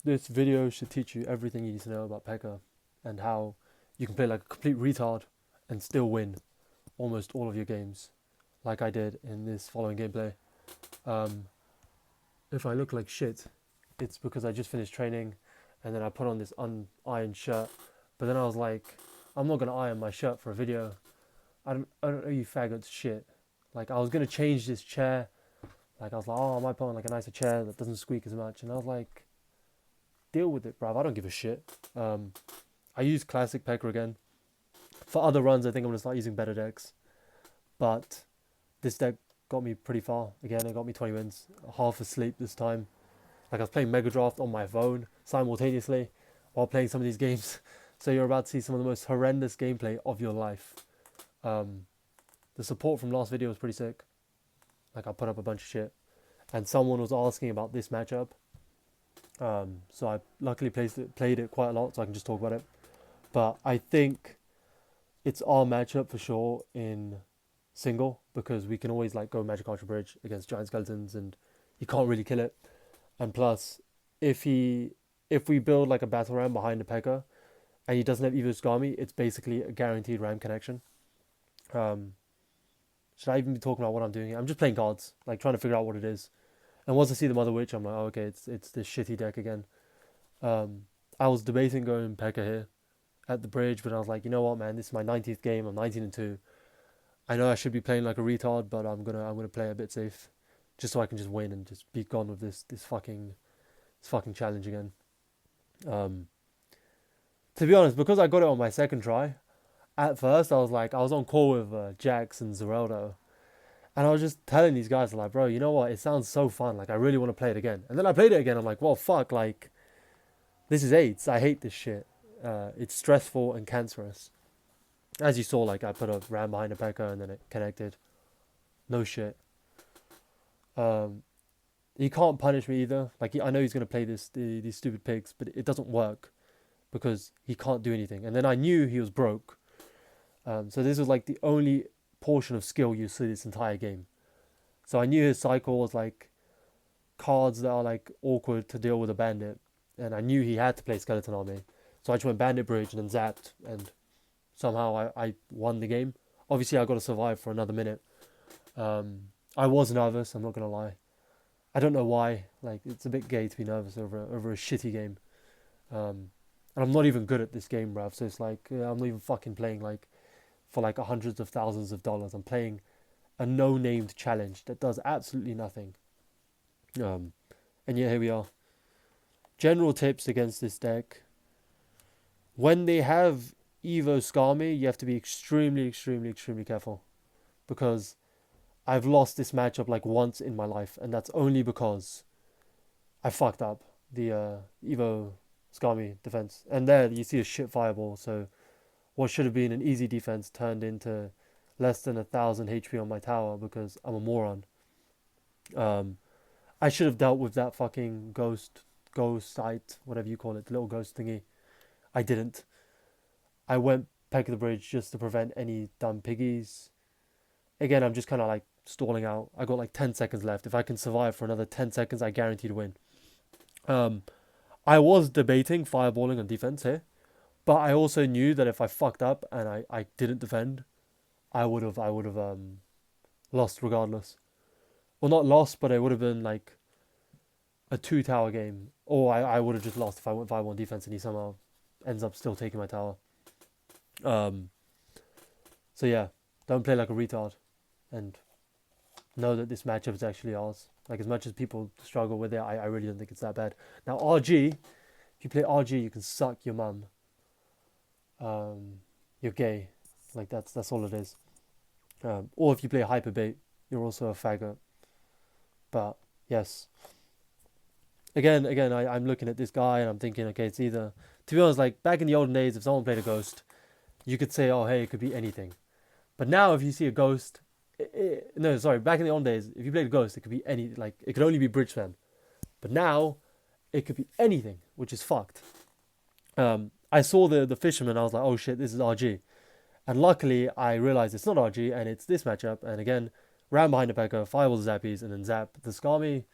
This video should teach you everything you need to know about pekka and how you can play like a complete retard and still win almost all of your games, like I did in this following gameplay. Um, if I look like shit, it's because I just finished training and then I put on this unironed shirt. But then I was like, I'm not gonna iron my shirt for a video. I don't know you faggots shit. Like I was gonna change this chair. Like I was like, oh, I might put on like a nicer chair that doesn't squeak as much. And I was like, deal with it, bruv. I don't give a shit. I use classic Pekka again. For other runs, I think I'm gonna start using better decks. But this deck got me pretty far. Again, it got me 20 wins. Half asleep this time. Like I was playing Mega Draft on my phone simultaneously while playing some of these games. So you're about to see some of the most horrendous gameplay of your life. The support from last video was pretty sick. Like I put up a bunch of shit, and someone was asking about this matchup. So I luckily played it quite a lot, so I can just talk about it. But I think it's our matchup for sure in single because we can always like go Magic Archer Bridge against giant skeletons, and he can't really kill it. And plus, if we build like a battle ram behind the Pekka, and he doesn't have Evo Skami, it's basically a guaranteed ram connection. Um, should I even be talking about what I'm doing here? I'm just playing cards, like trying to figure out what it is. And once I see the Mother Witch, I'm like, oh, okay, it's this shitty deck again. I was debating going Pekka here at the bridge, but I was like, you know what, man, this is my 90th game. I'm 19-2. I know I should be playing like a retard, but I'm gonna play a bit safe, just so I can just win and just be gone with this fucking challenge again. Um, to be honest, because I got it on my second try, at first I was on call with Jax and Zeraldo, and I was just telling these guys like, bro, you know what? It sounds so fun. Like I really want to play it again. And then I played it again. I'm like, well, fuck. Like this is AIDS. I hate this shit. It's stressful and cancerous. As you saw, like I put a ram behind a Pekka and then it connected. No shit. Um, he can't punish me either. Like I know he's gonna play these stupid pigs, but it doesn't work because he can't do anything. And then I knew he was broke. So this was like the only portion of skill you see this entire game. So I knew his cycle was like cards that are like awkward to deal with a bandit, and I knew he had to play skeleton army. So I just went bandit bridge and then zapped, and somehow I won the game. Obviously, I got to survive for another minute. I was nervous. I'm not gonna lie. I don't know why. Like it's a bit gay to be nervous over a shitty game. And I'm not even good at this game, bruv. So it's like I'm not even fucking playing like for like hundreds of thousands of dollars. I'm playing a no-named challenge that does absolutely nothing. Um, and yeah, here we are. General tips against this deck. When they have Evo Skami, you have to be extremely, extremely, extremely careful. Because I've lost this matchup like once in my life, and that's only because I fucked up the Evo Skami defense. And there you see a shit fireball, so what should have been an easy defense turned into less than 1,000 HP on my tower because I'm a moron. Um, I should have dealt with that fucking ghost sight, whatever you call it, the little ghost thingy. I didn't. I went Peck of the Bridge just to prevent any dumb piggies. Again, I'm just kind of like stalling out. I got like 10 seconds left. If I can survive for another 10 seconds, I guarantee to win. Um, I was debating fireballing on defense here, but I also knew that if I fucked up and I didn't defend, I would have lost regardless. Well, not lost, but it would have been like a two tower game, or I would have just lost if I went 5-1 defense and he somehow ends up still taking my tower. Um, so yeah, don't play like a retard, and know that this matchup is actually ours. Like as much as people struggle with it, I really don't think it's that bad. Now RG, if you play RG, you can suck your mum. You're gay, like that's all it is. Or if you play hyperbait, you're also a faggot. But yes, again, I'm looking at this guy and I'm thinking, okay, it's either. To be honest, like back in the olden days, if someone played a ghost, you could say, oh hey, it could be anything. But now, if you see a ghost, no, sorry, back in the olden days, if you played a ghost, it could be any, like it could only be bridgespam. But now, it could be anything, which is fucked. I saw the fisherman, I was like, oh shit, this is RG. And luckily, I realized it's not RG and it's this matchup. And again, ram behind the Pekka, fireball the zappies, and then zap the Skami,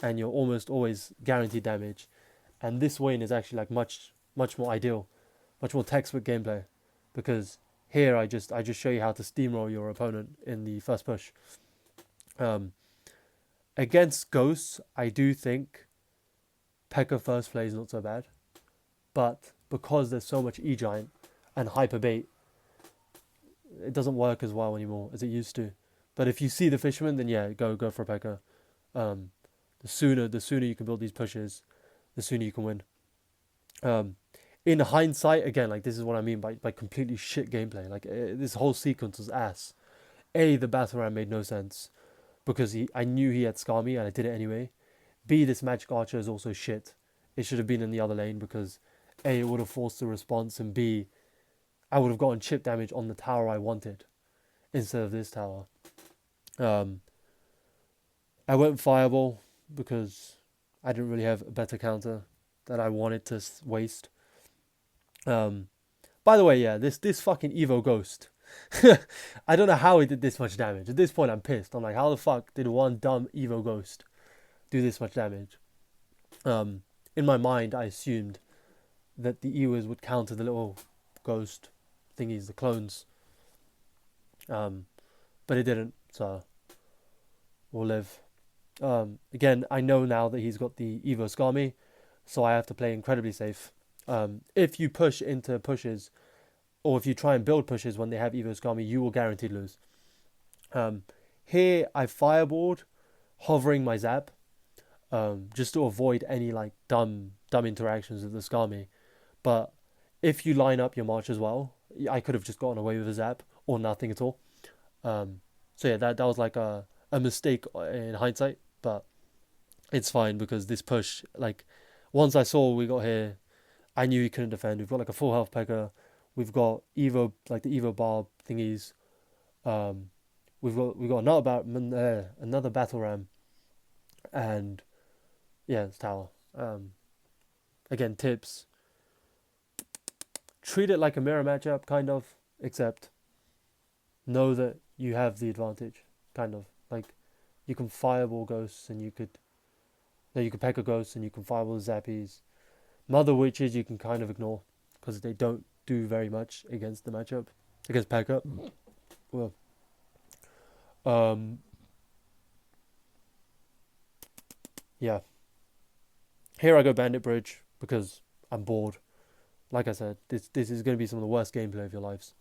and you're almost always guaranteed damage. And this win is actually like much more ideal, much more textbook gameplay, because here I just show you how to steamroll your opponent in the first push. Against ghosts, I do think Pekka first play is not so bad, but because there's so much E-Giant and hyper bait, it doesn't work as well anymore as it used to. But if you see the fisherman, then yeah, go for Pekka. The sooner you can build these pushes, the sooner you can win. In hindsight, again, like this is what I mean by completely shit gameplay. Like this whole sequence was ass. The battle round made no sense because I knew he had Skami and I did it anyway. B, this magic archer is also shit. It should have been in the other lane because A, it would have forced the response, and B, I would have gotten chip damage on the tower I wanted instead of this tower. I went fireball because I didn't really have a better counter that I wanted to waste. By the way, yeah, this fucking Evo Ghost. I don't know how he did this much damage. At this point, I'm pissed. I'm like, how the fuck did one dumb Evo Ghost do this much damage? In my mind, I assumed that the Ewers would counter the little ghost thingies, the clones. But it didn't, so we'll live. Again, I know now that he's got the Evo Skami, so I have to play incredibly safe. If you push into pushes, or if you try and build pushes when they have Evo Skami, you will guaranteed lose. Here, I fireballed, hovering my zap, just to avoid any like dumb interactions with the Skami. But if you line up your march as well, I could have just gotten away with a zap or nothing at all. So yeah, that was like a mistake in hindsight, but it's fine because this push, like, once I saw we got here, I knew he couldn't defend. We've got like a full health Pekka. We've got Evo, like the Evo barb thingies. We've got another battle ram, and yeah, it's tower. Again, tips. Treat it like a mirror matchup, kind of, except know that you have the advantage, kind of. Like, you can fireball ghosts and you could Pekka ghosts and you can fireball zappies. Mother witches you can kind of ignore because they don't do very much against the matchup, against Pekka. Well, yeah. Here I go Bandit Bridge because I'm bored. Like I said, this is going to be some of the worst gameplay of your lives.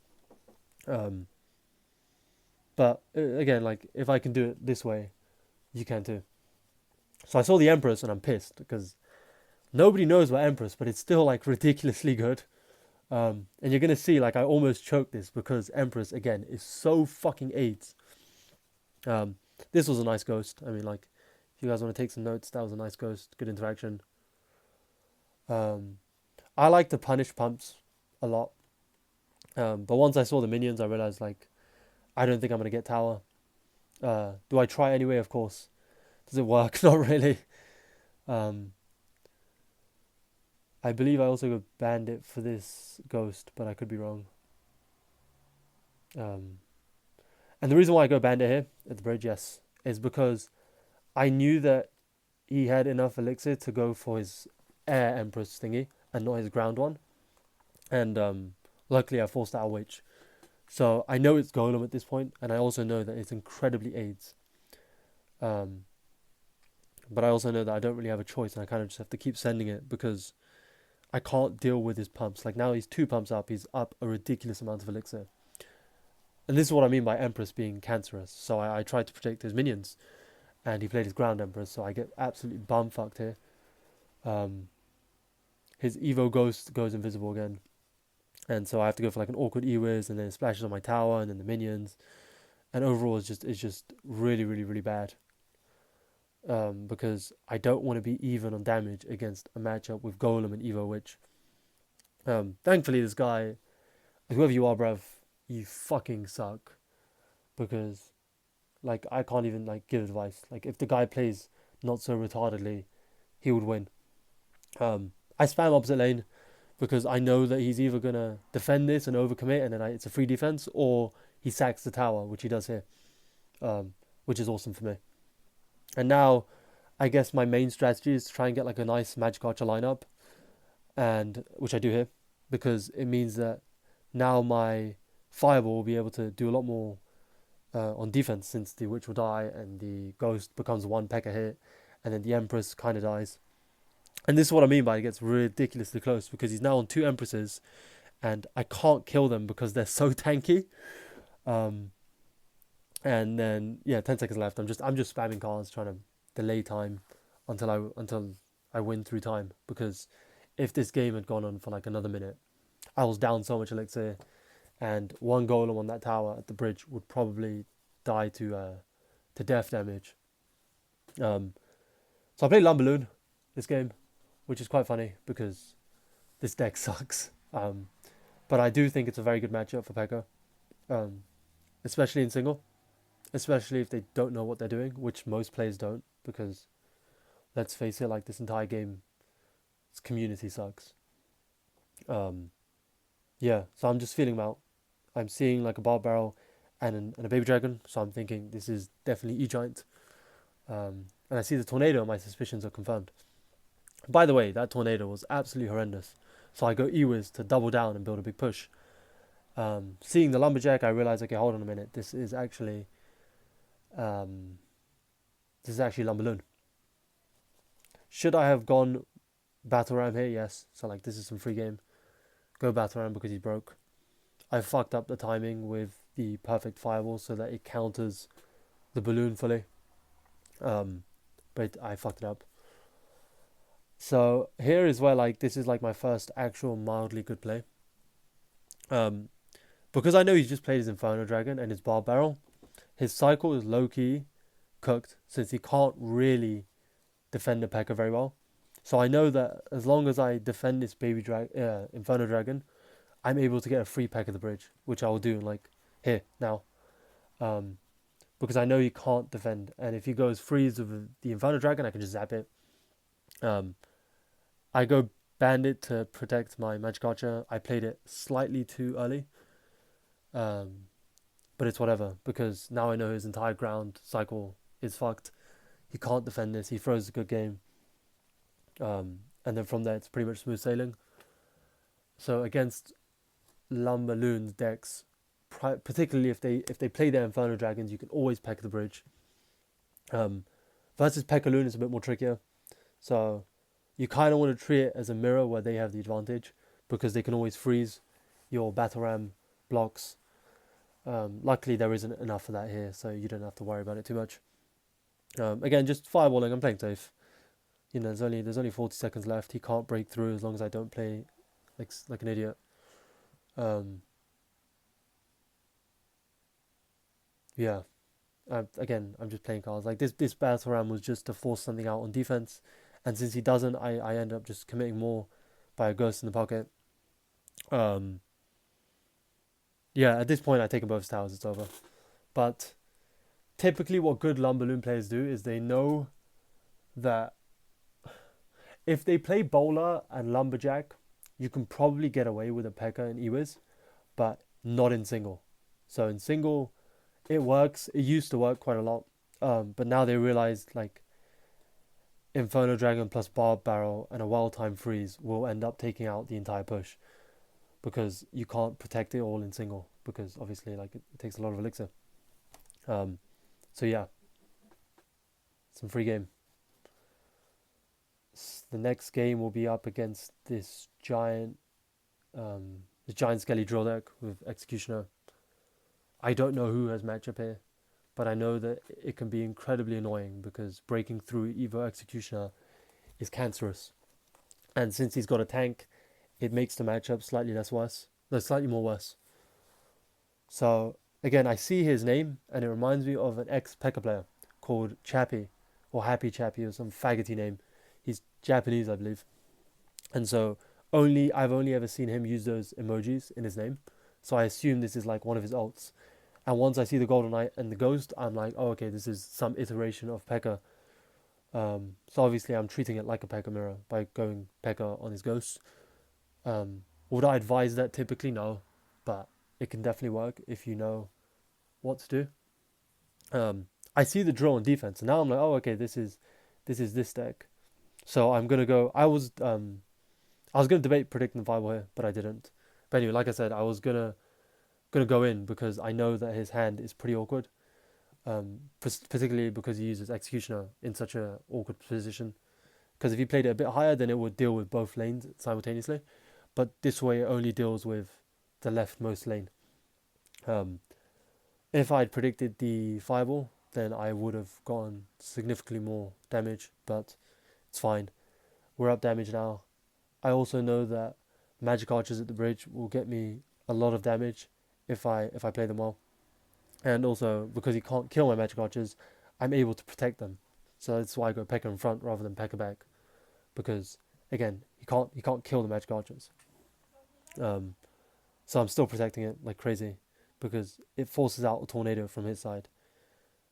But again, like, if I can do it this way, you can too. So I saw the Empress and I'm pissed because nobody knows about Empress, but it's still like ridiculously good. And you're going to see, like, I almost choked this because Empress, again, is so fucking AIDS. This was a nice ghost. I mean, like, if you guys want to take some notes, that was a nice ghost. Good interaction. I like to punish pumps a lot. But once I saw the minions, I realized, like, I don't think I'm going to get tower. Do I try anyway? Of course. Does it work? Not really. I believe I also go Bandit for this ghost, but I could be wrong. And the reason why I go Bandit here at the bridge, yes, is because I knew that he had enough elixir to go for his air Empress thingy and not his ground one. And luckily I forced out a witch. So I know it's Golem at this point, and I also know that it's incredibly AIDS. But I also know that I don't really have a choice, and I kind of just have to keep sending it because I can't deal with his pumps. Like, now he's 2 pumps up, he's up a ridiculous amount of elixir. And this is what I mean by Empress being cancerous. So I tried to protect his minions, and he played his ground Empress, so I get absolutely bum-fucked here. His Evo Ghost goes invisible again. And so I have to go for like an awkward E-Wiz, and then it splashes on my tower, and then the minions. And overall, it's just really, really, really bad. Because I don't want to be even on damage against a matchup with Golem and Evo Witch. Thankfully, this guy, whoever you are, bruv, you fucking suck. Because, like, I can't even, like, give advice. Like, if the guy plays not so retardedly, he would win. I spam opposite lane because I know that he's either going to defend this and overcommit and then it's a free defense, or he sacks the tower, which he does here, which is awesome for me. And now I guess my main strategy is to try and get like a nice Magic Archer lineup, and which I do here, because it means that now my Fireball will be able to do a lot more on defense, since the Witch will die and the Ghost becomes one Pekka hit, and then the Empress kind of dies. And this is what I mean by it gets ridiculously close, because he's now on two Empresses, and I can't kill them because they're so tanky. Um, and then yeah, 10 seconds left. I'm just spamming cards, trying to delay time until I win through time. Because if this game had gone on for like another minute, I was down so much elixir, and one golem on that tower at the bridge would probably die to death damage. Um, so I played Lumberloon this game, which is quite funny because this deck sucks. But I do think it's a very good matchup for Pekka, um, especially in single, especially if they don't know what they're doing, which most players don't, because let's face it, like this entire game, its community sucks. Um, yeah, so I'm just feeling them out. I'm seeing like a barb barrel and a baby dragon, so I'm thinking this is definitely E-Giant. And I see the tornado, and my suspicions are confirmed. By the way, that tornado was absolutely horrendous. So I go E-Wiz to double down and build a big push. Seeing the lumberjack, I realize, okay, hold on a minute, um, this is actually Lumberloon. Should I have gone Battle Ram here? Yes. So like this is some free game. Go Battle Ram because he's broke. I fucked up the timing with the perfect fireball so that it counters the balloon fully. But I fucked it up. So here is where like this is like my first actual mildly good play. Because I know he's just played his Inferno Dragon and his Barb Barrel. His cycle is low key cooked since he can't really defend the Pekka very well. So I know that as long as I defend this Inferno Dragon, I'm able to get a free Pekka the bridge, which I will do like here now. Because I know he can't defend, and if he goes freeze with the Inferno Dragon, I can just zap it. I go Bandit to protect my Magic Archer. I played it slightly too early. But it's whatever, because now I know his entire ground cycle is fucked. He can't defend this. He throws a good game. And then from there, it's pretty much smooth sailing. So against Lumberloon's decks, particularly if they play their Inferno Dragons, you can always peck the bridge. Versus Pekaloon is a bit more trickier. So you kind of want to treat it as a mirror where they have the advantage, because they can always freeze your Battle Ram blocks. Luckily, there isn't enough of that here, so you don't have to worry about it too much. Again, just fireballing. I'm playing safe. You know, there's only 40 seconds left. He can't break through as long as I don't play like an idiot. Yeah. Again, I'm just playing cards. Like this Battle Ram was just to force something out on defense, and since he doesn't, I end up just committing more by a ghost in the pocket. Yeah, at this point, I take both towers. It's over. But typically, what good Lumberloon players do is they know that if they play Bowler and Lumberjack, you can probably get away with a Pekka and Ewiz, but not in single. So in single, it works. It used to work quite a lot, but now they realize like Inferno Dragon plus Barb Barrel and a well-timed freeze will end up taking out the entire push, because you can't protect it all in single, because obviously like it takes a lot of elixir. So yeah, some free game. The next game will be up against this giant Skelly drill deck with Executioner. I don't know who has matchup here, but I know that it can be incredibly annoying because breaking through Evo Executioner is cancerous. And since he's got a tank, it makes the matchup slightly more worse. So again, I see his name and it reminds me of an ex-Pekka player called Chappie, or Happy Chappie, or some faggoty name. He's Japanese, I believe. And so I've only ever seen him use those emojis in his name. So I assume this is like one of his alts. And once I see the Golden Knight and the Ghost, I'm like, oh, okay, this is some iteration of Pekka. So obviously I'm treating it like a Pekka mirror by going Pekka on his Ghost. Would I advise that? Typically, no. But it can definitely work if you know what to do. I see the drill on defense, and now I'm like, oh, okay, this is This is this deck. So I'm gonna go. I was gonna debate predicting the fireball here, but I didn't. But anyway, like I said, I was gonna go in because I know that his hand is pretty awkward. Particularly because he uses executioner in such a awkward position. Because if he played it a bit higher, then it would deal with both lanes simultaneously. But this way, it only deals with the leftmost lane. If I'd predicted the fireball, then I would have gotten significantly more damage. But it's fine. We're up damage now. I also know that magic archers at the bridge will get me a lot of damage if I play them well. And also, because he can't kill my magic archers, I'm able to protect them. So that's why I go Pekka in front rather than Pekka back. Because again, he can't kill the magic archers. So I'm still protecting it like crazy because it forces out a tornado from his side,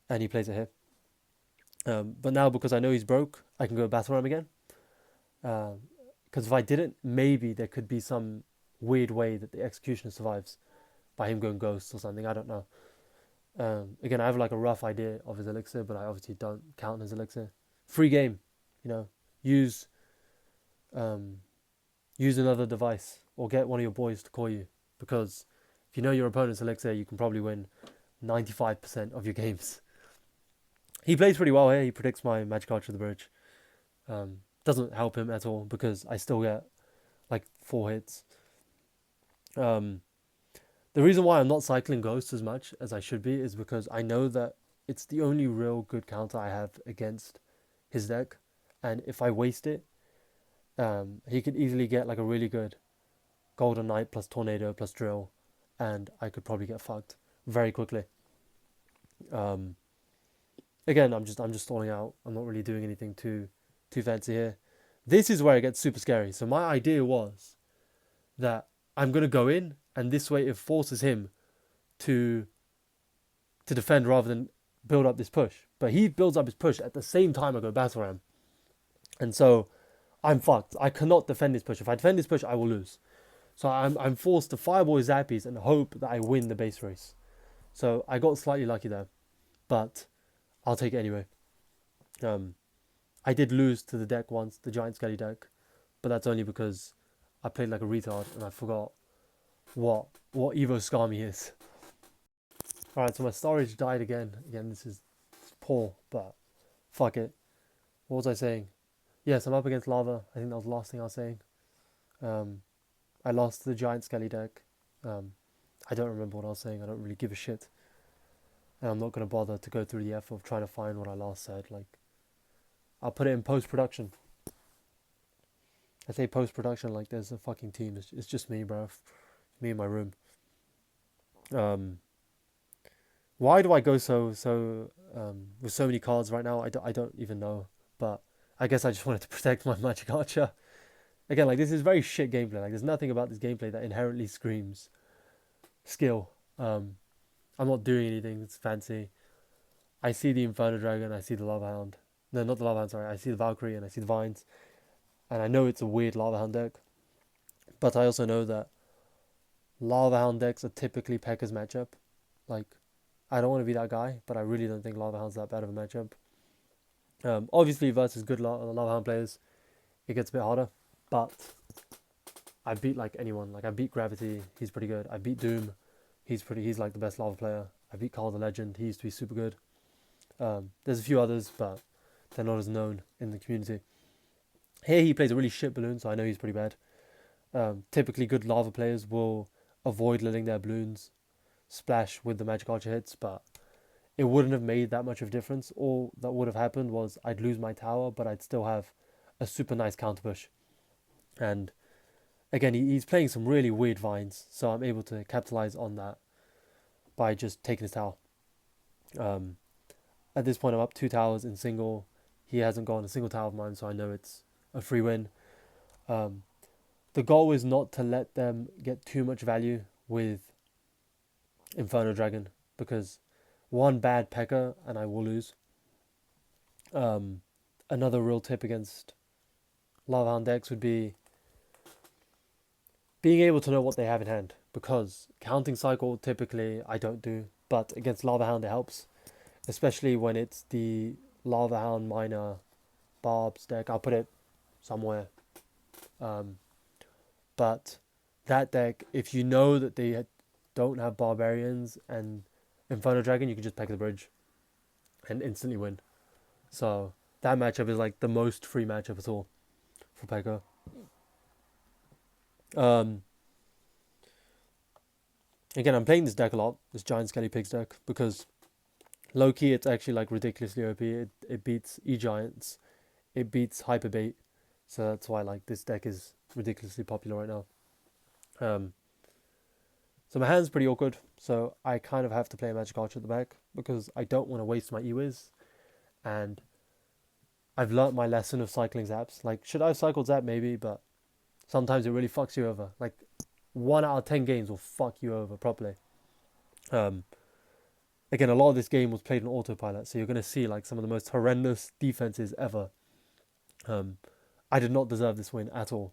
and he plays it here. But now because I know he's broke, I can go battle ram again. Because if I didn't, maybe there could be some weird way that the executioner survives by him going ghost or something. I don't know. Again, I have like a rough idea of his elixir, but I obviously don't count his elixir. Free game, you know. Use use another device or get one of your boys to call you, because if you know your opponent's elixir, you can probably win 95% of your games. He plays pretty well here. He predicts my magic archer to the bridge. Doesn't help him at all because I still get like 4 hits. The reason why I'm not cycling ghosts as much as I should be is because I know that it's the only real good counter I have against his deck, and if I waste it, he could easily get like a really good Golden Knight plus Tornado plus Drill, and I could probably get fucked very quickly. Again, I'm just stalling out. I'm not really doing anything too fancy here. This is where it gets super scary. So my idea was that I'm gonna go in, and this way it forces him to defend rather than build up this push. But he builds up his push at the same time I go battle ram, and so I'm fucked. I cannot defend this push. If I defend this push, I will lose. So I'm forced to fireball his zappies and hope that I win the base race. So I got slightly lucky there, but I'll take it anyway. I did lose to the deck once, the Giant Skelly deck, but that's only because I played like a retard and I forgot what Evo Skami is. Alright, so my storage died again. Again, this is poor, but fuck it. What was I saying? Yes, I'm up against lava. I think that was the last thing I was saying. I lost to the Giant Skelly deck. I don't remember what I was saying. I don't really give a shit. And I'm not going to bother to go through the effort of trying to find what I last said. Like, I'll put it in post-production. I say post-production like there's a fucking team. It's just me, bro. Me in my room. Why do I go so with so many cards right now? I don't even know. But I guess I just wanted to protect my Magic Archer. Again, like, this is very shit gameplay. Like, there's nothing about this gameplay that inherently screams skill. I'm not doing anything that's fancy. I see the Inferno Dragon, I see the Lava Hound. No, not the Lava Hound, sorry. I see the Valkyrie and I see the Vines. And I know it's a weird Lava Hound deck. But I also know that Lava Hound decks are typically Pekka's matchup. Like, I don't want to be that guy, but I really don't think Lava Hound's that bad of a matchup. Obviously, versus good Lava Hound players, it gets a bit harder. But I beat like anyone. Like, I beat Gravity, he's pretty good. I beat Doom, he's like the best lava player. I beat Carl the Legend, he used to be super good. There's a few others, but they're not as known in the community. Here he plays a really shit balloon, so I know he's pretty bad. Typically good lava players will avoid letting their balloons splash with the Magic Archer hits, but it wouldn't have made that much of a difference. All that would have happened was I'd lose my tower, but I'd still have a super nice counter push. And again, he's playing some really weird vines, so I'm able to capitalize on that by just taking his tower. At this point, I'm up 2 towers in single. He hasn't gone a single tower of mine, so I know it's a free win. The goal is not to let them get too much value with Inferno Dragon, because one bad Pekka and I will lose. Another real tip against Lava Hound decks would be being able to know what they have in hand, because counting cycle typically I don't do, but against Lava Hound it helps, especially when it's the Lava Hound Miner Barb's deck. I'll put it somewhere. But that deck, if you know that they don't have barbarians and Inferno Dragon, you can just Pekka the bridge and instantly win. So that matchup is like the most free matchup at all for Pekka. Again, I'm playing this deck a lot, this Giant Skelly Pigs deck, because low key it's actually like ridiculously OP. It beats E-Giants, it beats Hyperbait, so that's why like this deck is ridiculously popular right now. So my hand's pretty awkward, so I kind of have to play a Magic Archer at the back because I don't want to waste my E-Wiz, and I've learnt my lesson of cycling Zaps. Like, should I have cycled Zap? Maybe, but sometimes it really fucks you over. Like, 1 out of 10 games will fuck you over properly. Again, a lot of this game was played on autopilot, so you're going to see like some of the most horrendous defenses ever. I did not deserve this win at all.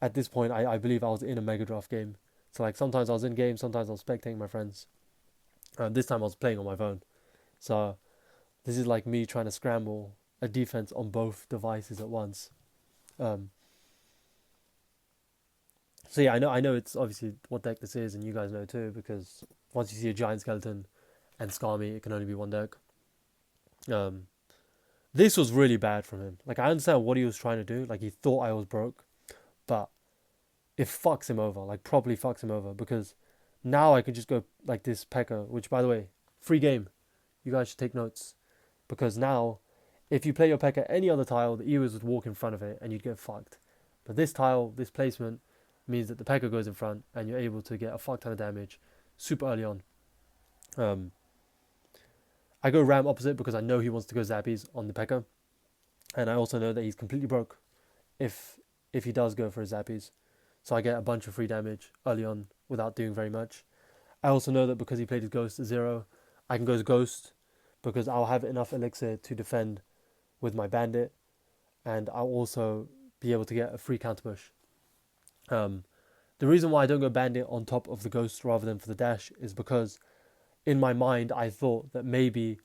At this point, I believe I was in a Mega Draft game. So like sometimes I was in game, sometimes I was spectating my friends. This time I was playing on my phone. So this is like me trying to scramble a defense on both devices at once. So yeah, I know it's obviously what deck this is, and you guys know too, because once you see a Giant Skeleton and Skarmy, it can only be one deck. This was really bad from him. Like, I understand what he was trying to do. Like, he thought I was broke, but it fucks him over. Like, properly fucks him over, because now I can just go like this Pekka, which, by the way, free game. You guys should take notes, because now, if you play your Pekka any other tile, the Ewas would walk in front of it, and you'd get fucked. But this tile, this placement, means that the Pekka goes in front, and you're able to get a fuck ton of damage super early on. I go Ram opposite because I know he wants to go Zappies on the Pekka, and I also know that he's completely broke if he does go for his Zappies. So I get a bunch of free damage early on without doing very much. I also know that because he played his Ghost at 0, I can go as Ghost because I'll have enough Elixir to defend with my Bandit, and I'll also be able to get a free counter push. The reason why I don't go Bandit on top of the Ghost rather than for the dash is because in my mind I thought that maybe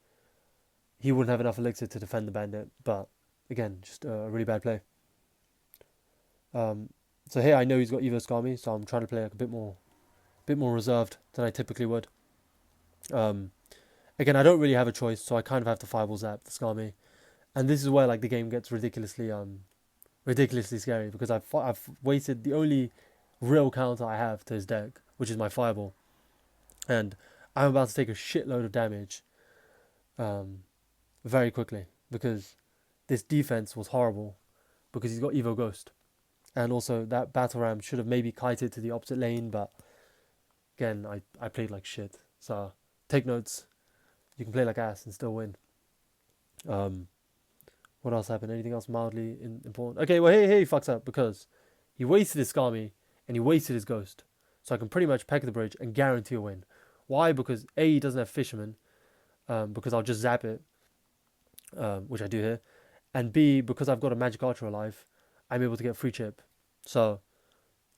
he wouldn't have enough Elixir to defend the Bandit, but again, just a really bad play. So here I know he's got Evo Skarmy, so I'm trying to play like a bit more reserved than I typically would. Again, I don't really have a choice, so I kind of have to Fireball Zap the Skarmy, and this is where like the game gets ridiculously scary, because I've wasted the only real counter I have to his deck, which is my Fireball, and I'm about to take a shitload of damage very quickly, because this defense was horrible, because he's got Evo Ghost. And also that Battle Ram should have maybe kited to the opposite lane, but again, I played like shit. So take notes. You can play like ass and still win. What else happened? Anything else mildly important? Okay, well, he fucks up because he wasted his Skarmy and he wasted his Ghost. So I can pretty much Pekka the bridge and guarantee a win. Why? Because A, he doesn't have Fisherman, because I'll just zap it, which I do here. And B, because I've got a Magic Archer alive, I'm able to get free chip. So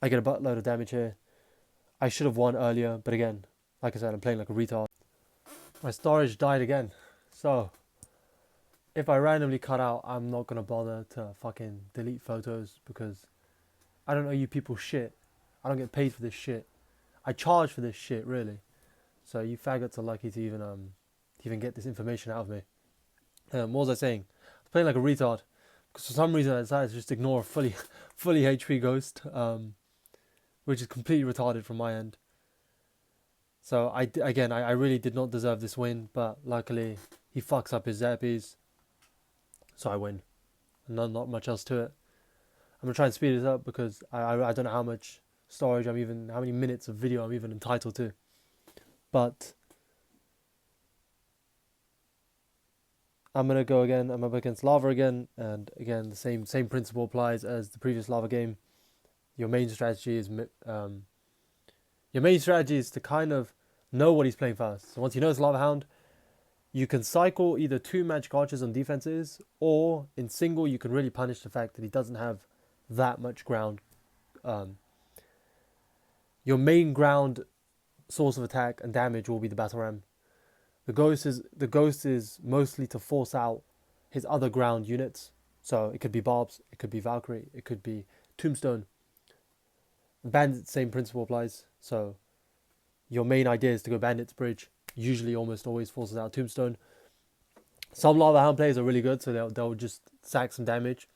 I get a buttload of damage here. I should have won earlier, but again, like I said, I'm playing like a retard. My storage died again. So if I randomly cut out, I'm not going to bother to fucking delete photos, because I don't know you people shit. I don't get paid for this shit. I charge for this shit, really. So you faggots are lucky to even get this information out of me. What was I saying? I was playing like a retard, because for some reason I decided to just ignore a fully HP Ghost, which is completely retarded from my end. So I really did not deserve this win, but luckily he fucks up his Zappies, so I win. Not much else to it. I'm gonna try and speed this up because I don't know how much storage how many minutes of video I'm even entitled to. But I'm gonna go again. I'm up against Lava again, and again the same principle applies as the previous Lava game. Your main strategy is to kind of know what he's playing first. So once you know it's Lava Hound, you can cycle either 2 Magic Archers on defenses, or in single you can really punish the fact that he doesn't have that much ground. Your main ground source of attack and damage will be the Battle Ram. The Ghost is mostly to force out his other ground units. So it could be Barbs, it could be Valkyrie, it could be Tombstone. Bandit, same principle applies. So your main idea is to go Bandit's Bridge. Usually, almost always forces out Tombstone. Some Lava Hound players are really good, so they'll just sack some damage.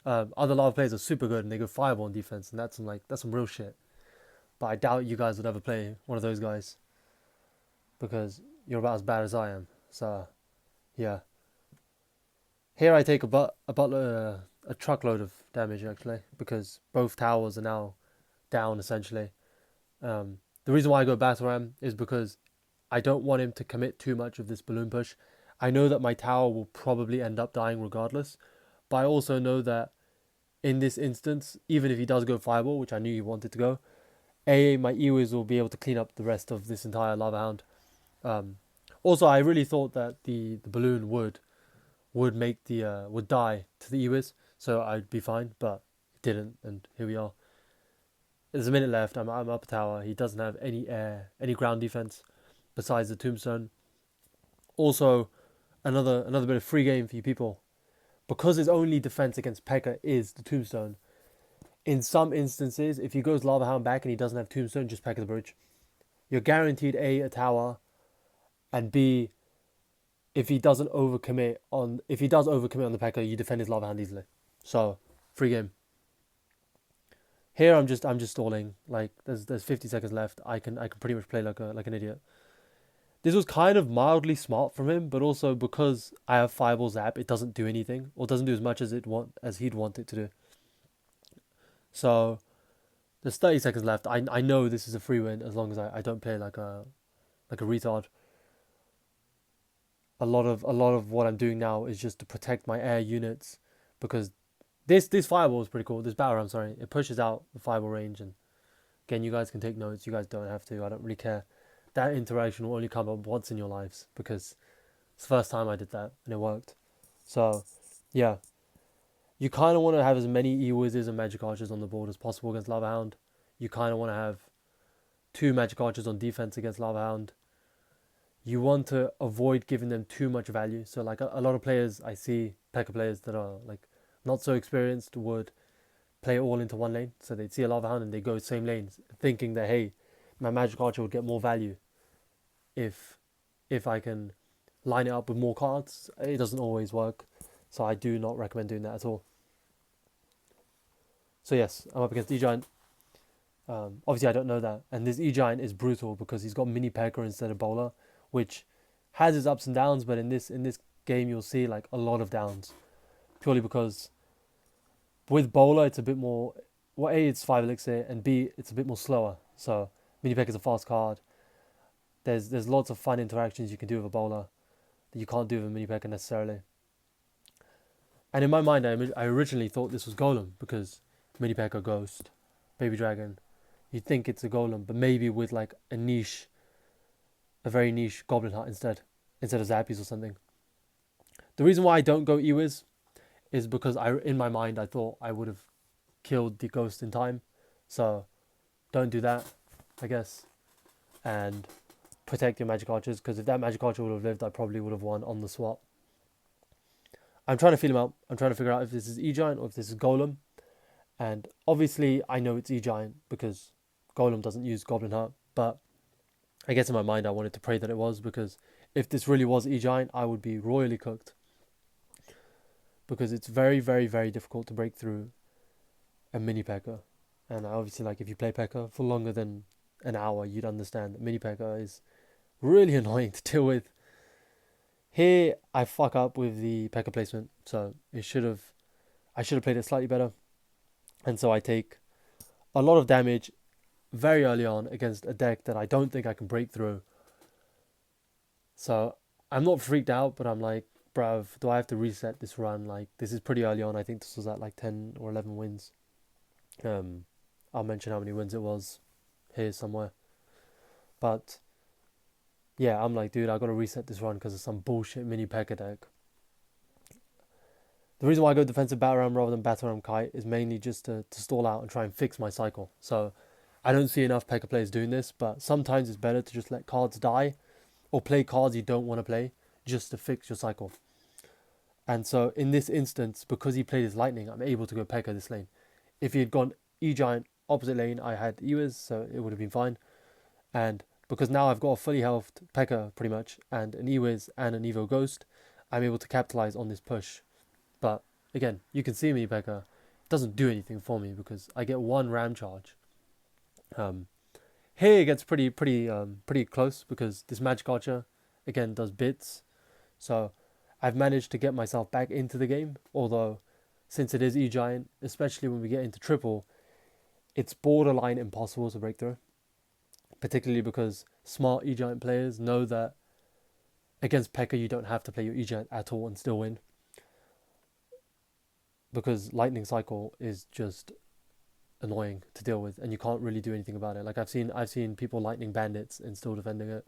Other Lava players are super good and they go Fireball on defense, and that's some real shit. But I doubt you guys would ever play one of those guys because you're about as bad as I am. So yeah, here I take a truckload of damage actually because both towers are now down essentially. The reason why I go Battle Ram is because I don't want him to commit too much of this balloon push. I know that my tower will probably end up dying regardless, but I also know that in this instance, even if he does go Fireball, which I knew he wanted to go, my Ewiz will be able to clean up the rest of this entire Lava Hound. Also, I really thought that the balloon would make would die to the Ewiz, so I'd be fine, but it didn't, and here we are. There's a minute left. I'm up a tower. He doesn't have any ground defense besides the Tombstone. Also, another bit of free game for you people. Because his only defense against Pekka is the Tombstone, in some instances, if he goes Lava Hound back and he doesn't have Tombstone, just Pekka the Bridge. You're guaranteed a tower, and B, if he does overcommit on the Pekka, you defend his Lava Hound easily. So, free game. Here I'm just stalling. Like there's 50 seconds left. I can pretty much play like an idiot. This was kind of mildly smart from him, but also because I have Fireball Zap, it doesn't do anything or doesn't do as much as he'd want it to do. So there's 30 seconds left. I know this is a free win as long as I don't play like a retard. A lot of what I'm doing now is just to protect my air units because this Fireball is pretty cool. This Battle Ram, sorry, it pushes out the Fireball range, and again, you guys can take notes. You guys don't have to. I don't really care. That interaction will only come up once in your lives because it's the first time I did that and it worked. So, yeah. You kind of want to have as many E-Wizzes and Magic Archers on the board as possible against Lava Hound. You kind of want to have 2 Magic Archers on defense against Lava Hound. You want to avoid giving them too much value. So, like a lot of players, I see Pekka players that are like not so experienced would play it all into one lane. So they'd see a Lava Hound and they go same lanes, thinking that, hey, my Magic Archer would get more value if I can line it up with more cards. It doesn't always work, so I do not recommend doing that at all. So yes, I'm up against E-Giant. Obviously I don't know that, and this E-Giant is brutal because he's got mini Pekka instead of bowler, which has its ups and downs, but in this game you'll see like a lot of downs, purely because with bowler it's a bit more, well, A, it's 5 elixir, and B, it's a bit more slower. So mini Pekka is a fast card. There's lots of fun interactions you can do with a bowler that you can't do with a mini Pekka necessarily. And in my mind, I originally thought this was Golem because mini Pekka, Ghost, Baby Dragon. You'd think it's a Golem, but maybe with like a very niche Goblin Heart instead of Zappies or something. The reason why I don't go Ewiz is because in my mind I thought I would have killed the Ghost in time. So don't do that, I guess. And protect your Magic Archers, because if that Magic Archer would have lived, I probably would have won on the swap. I'm trying to feel him out. I'm trying to figure out if this is E-Giant or if this is Golem. And obviously I know it's E-Giant because Golem doesn't use Goblin Heart, but I guess in my mind I wanted to pray that it was, because if this really was E-Giant, I would be royally cooked. Because it's very, very, very difficult to break through a mini Pekka. And obviously, like, if you play Pekka for longer than an hour, you'd understand that mini Pekka is really annoying to deal with. Here, I fuck up with the Pekka placement, so I should have played it slightly better. And so I take a lot of damage very early on against a deck that I don't think I can break through. So I'm not freaked out, but I'm like, bruv, do I have to reset this run? Like, this is pretty early on. I think this was at like 10 or 11 wins. I'll mention how many wins it was here somewhere. But yeah, I'm like, dude, I got to reset this run because of some bullshit mini Pekka deck. The reason why I go defensive Battle Ram rather than Battle Ram Kite is mainly just to stall out and try and fix my cycle. So I don't see enough Pekka players doing this, but sometimes it's better to just let cards die or play cards you don't want to play just to fix your cycle. And so in this instance, because he played his lightning, I'm able to go Pekka this lane. If he had gone E-Giant opposite lane, I had Ewiz, so it would have been fine. And because now I've got a fully healthed Pekka pretty much, and an Ewiz and an Evo Ghost, I'm able to capitalize on this push. But again, you can see me Pekka. It doesn't do anything for me because I get one ram charge. Here it gets pretty close because this Magic Archer again does bits. So I've managed to get myself back into the game, although since it is E-Giant, especially when we get into triple, it's borderline impossible to break through. Particularly because smart E-Giant players know that against Pekka you don't have to play your E-Giant at all and still win. Because Lightning Cycle is just annoying to deal with and you can't really do anything about it. Like I've seen people Lightning Bandits and still defending it.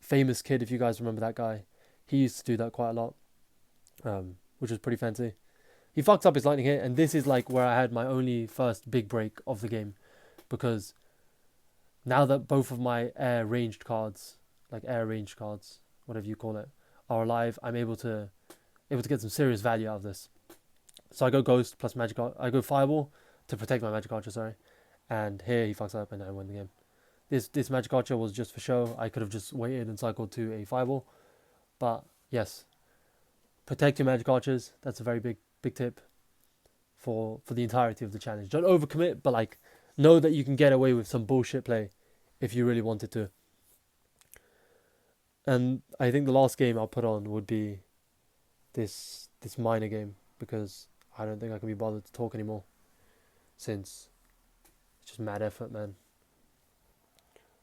Famous Kid, if you guys remember that guy, he used to do that quite a lot, which was pretty fancy. He fucked up his lightning hit, and this is like where I had my only first big break of the game, because now that both of my air ranged cards, whatever you call it, are alive, I'm able to get some serious value out of this. So I go Ghost plus Magic Archer. I go Fireball to protect my Magic Archer, sorry. And here he fucks up and I win the game. This Magic Archer was just for show. I could have just waited and cycled to a Fireball. But yes, protect your Magic Archers. That's a very big tip for the entirety of the challenge. Don't overcommit, but like know that you can get away with some bullshit play if you really wanted to. And I think the last game I'll put on would be this minor game, because I don't think I can be bothered to talk anymore, since it's just mad effort, man.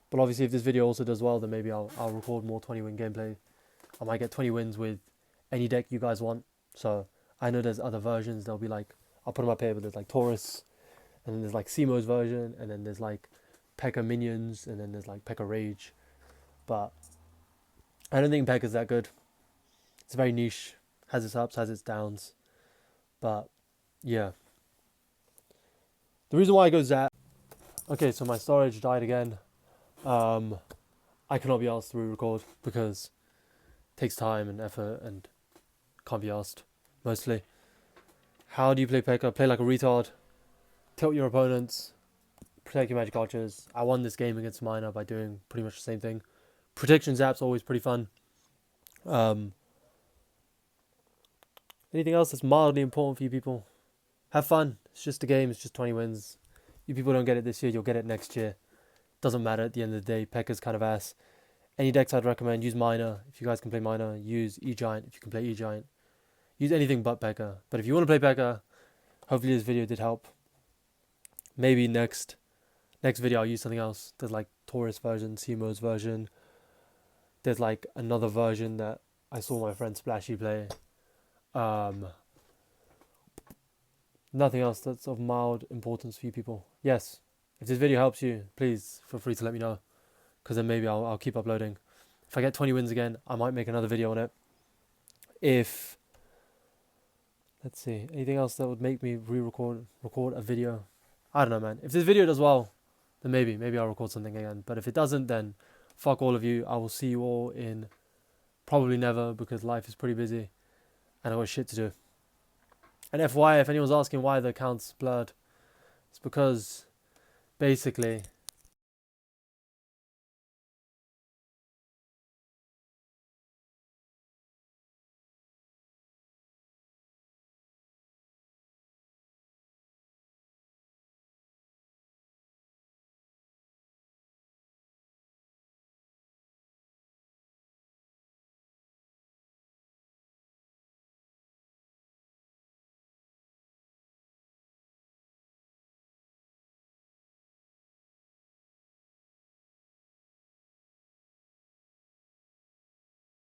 But obviously if this video also does well, then maybe I'll record more 20-win gameplay. I might get 20 wins with any deck you guys want. So I know there's other versions. There'll be like, I'll put them up here, but there's like Taurus, and then there's like Simo's version, and then there's like Pekka Minions, and then there's like Pekka Rage. But I don't think Pekka's that good. It's very niche. Has its ups, has its downs. But yeah. The reason why I go Zap. Okay, so my storage died again. I cannot be asked to re-record because it takes time and effort and can't be asked, mostly. How do you play Pekka? Play like a retard. Tilt your opponents. Protect your Magic Archers. I won this game against Minor by doing pretty much the same thing. Protection Zap's always pretty fun. Anything else that's mildly important for you people? Have fun. It's just a game. It's just 20 wins. You people don't get it this year. You'll get it next year. Doesn't matter at the end of the day. Pekka's kind of ass. Any decks I'd recommend, use Minor. If you guys can play Minor, use E-Giant. If you can play E-Giant, use anything but Pekka. But if you want to play Pekka, hopefully this video did help. Maybe next video I'll use something else. There's like Taurus version, Simo's version. There's like another version that I saw my friend Splashy play. Nothing else that's of mild importance for you people. Yes, if this video helps you, please feel free to let me know, because then maybe I'll keep uploading. If I get 20 wins again, I might make another video on it. If, let's see, anything else that would make me record a video, I don't know, man. If this video does well, then maybe I'll record something again. But if it doesn't, then fuck all of you. I will see you all in probably never, because life is pretty busy and I got shit to do. And FYI, if anyone's asking why the account's blurred, it's because basically